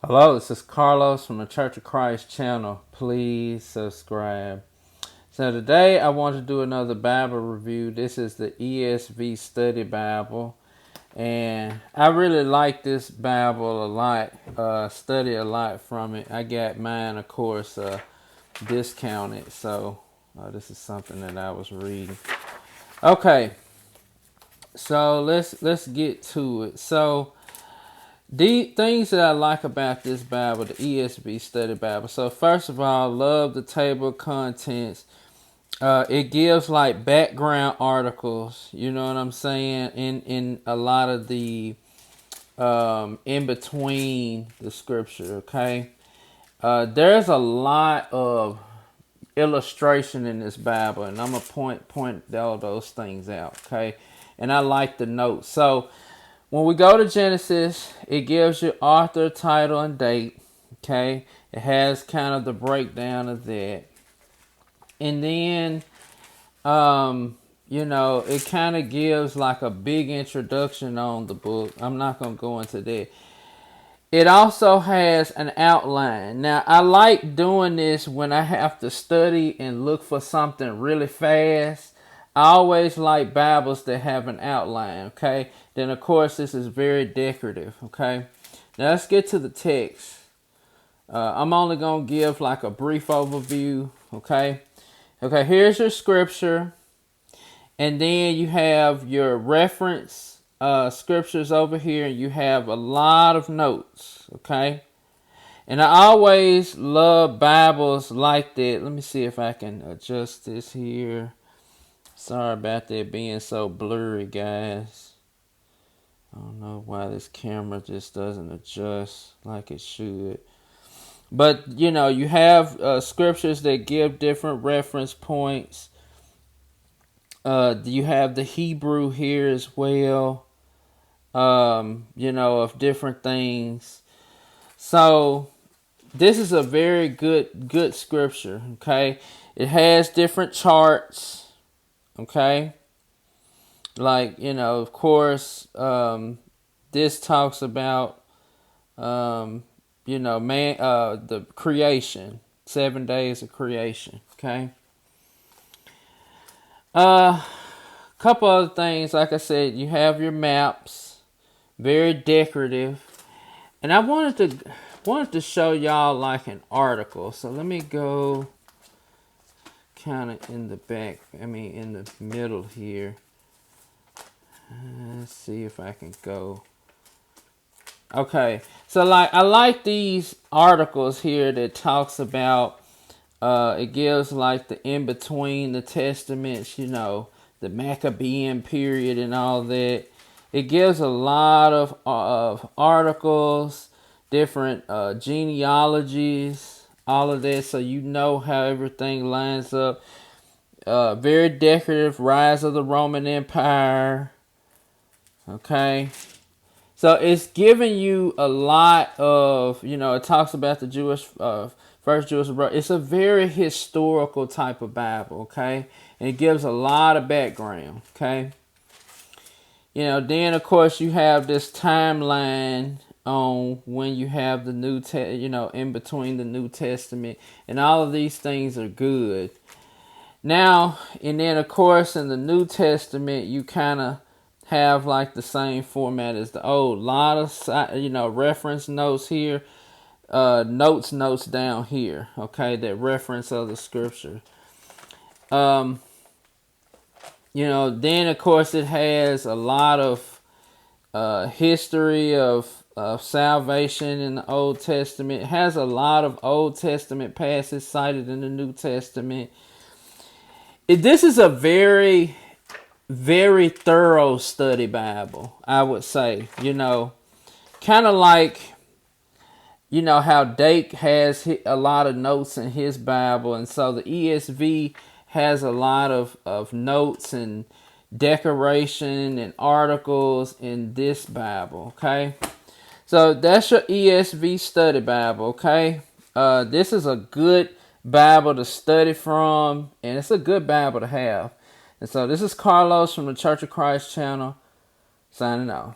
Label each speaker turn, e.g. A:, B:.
A: Hello, this is Carlos from the Church of Christ channel. Please subscribe. So today I want to do another Bible review. This is the ESV Study Bible. And I really like this Bible a lot. Study a lot from it. I got mine, of course, discounted. So this is something that I was reading. Okay, so let's get to it. So the things that I like about this Bible, the ESV Study Bible. So first of all, love the table of contents. It gives like background articles. You know what I'm saying? In a lot of the in between the scripture. Okay. There's a lot of illustration in this Bible, and I'm gonna point all those things out. Okay. And I like the notes. So when we go to Genesis, it gives you author, title, and date. Okay. It has kind of the breakdown of that. And then, it kind of gives like a big introduction on the book. I'm not going to go into that. It also has an outline. Now, I like doing this when I have to study and look for something really fast. I always like Bibles that have an outline, okay? Then, of course, this is very decorative, okay? Now, let's get to the text. I'm only going to give like a brief overview, okay? Okay, here's your scripture. And then you have your reference scriptures over here. You have a lot of notes, okay? And I always love Bibles like that. Let me see if I can adjust this here. Sorry about that being so blurry, guys. I don't know why this camera just doesn't adjust like it should. But, you have scriptures that give different reference points. You have the Hebrew here as well, of different things. So this is a very good scripture, okay? It has different charts, okay? Like, of course, this talks about, the creation, 7 days of creation, okay? Couple other things, like I said, you have your maps, very decorative, and I wanted to show y'all like an article. So let me go kind of in the back. In the middle here. Let's see if I can go. Okay, so I like these articles here that talks about. It gives like the in between the testaments, the Maccabean period and all that. It gives a lot of articles, different genealogies, all of that, so you know how everything lines up. Very decorative, rise of the Roman Empire. Okay. So it's giving you a lot of, it talks about the first Jewish birth. It's a very historical type of Bible, okay? And it gives a lot of background, okay? Then of course you have this timeline on when you have the in between the New Testament, and all of these things are good. Now, and then of course in the New Testament you kind of have like the same format as the old. Lot of reference notes here, notes down here, okay, that reference of the scripture. Then of course it has a lot of history of salvation in the Old Testament. It has a lot of Old Testament passages cited in the New Testament. This is a very thorough study Bible, I would say. Kind of like, how Dake has a lot of notes in his Bible, and so the ESV has a lot of notes and decoration and articles in this Bible, okay? So that's your ESV study Bible, okay? This is a good Bible to study from, and it's a good Bible to have. And so this is Carlos from the Church of Christ channel, signing off.